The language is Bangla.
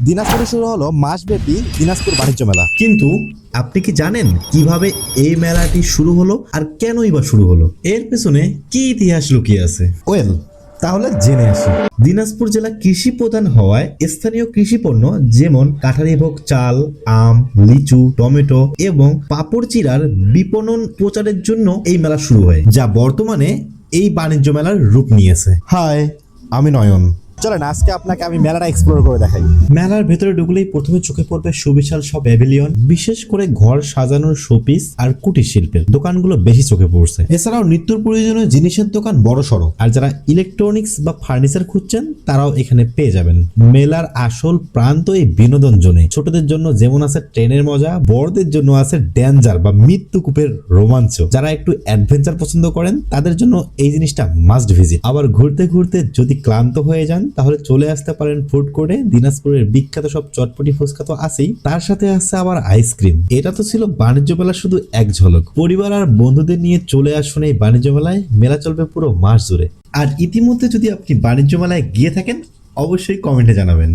দিনাজপুরে শুরু হলো মাসব্যাপী দিনাজপুর বাণিজ্য মেলা। কিন্তু আপনি কি জানেন কিভাবে এই মেলাটি শুরু হলো আর কেনই বা শুরু হলো? এর পেছনে কি ইতিহাস লুকিয়ে আছে? ওয়েল, তাহলে জেনে আসি। দিনাজপুর জেলা কৃষি প্রধান হওয়ায় স্থানীয় কৃষি পণ্য যেমন কাঠারিভোগ চাল, আম, লিচু, টমেটো এবং পাপড় চিড়ার বিপণন প্রচারের জন্য এই মেলা শুরু হয়, যা বর্তমানে এই বাণিজ্য মেলার রূপ নিয়েছে। হাই, আমি নয়ন। চলেন আজকে আপনাকে আমি মেলাটা এক্সপ্লোর করে দেখাই। মেলার ভেতরে ঢুকলেই প্রথমে চোখে পড়বে সুবিশাল সব প্যাভিলিয়ন, বিশেষ করে ঘর সাজানোর শোপিস আর কুটির শিল্পের দোকানগুলো বেশি চোখে পড়ছে। এছাড়াও নিত্য প্রয়োজনীয় জিনিসের দোকান বড় সড়ো, আর যারা ইলেকট্রনিক্স বা ফার্নিচার খুঁজছেন তারাও এখানে পেয়ে যাবেন। মেলার আসল প্রান্ত এই বিনোদন জোনে। ছোটদের জন্য যেমন আছে ট্রেনের মজা, বড়দের জন্য আছে ডেঞ্জার বা মৃত্যুকূপের রোমাঞ্চ। যারা একটু অ্যাডভেঞ্চার পছন্দ করেন তাদের জন্য এই জিনিসটা মাস্ট ভিজিট। আবার ঘুরতে ঘুরতে যদি ক্লান্ত হয়ে যান তাহলে চলে আসতে পারেন ফুড কোর্টে। দিনাজপুরের বিখ্যাত সব চটপটি ফুচকা তো আছেই, তার সাথে আছে আবার আইসক্রিম। এটা তো ছিল বাণিজ্য মেলা শুধু এক ঝলক। পরিবার আর বন্ধুদের নিয়ে চলে আসুন এই বাণিজ্য মেলায়। মেলা চলবে পুরো মাস জুড়ে। আর ইতিমধ্যে যদি আপনি বাণিজ্য মেলায় গিয়ে থাকেন অবশ্যই কমেন্টে জানাবেন।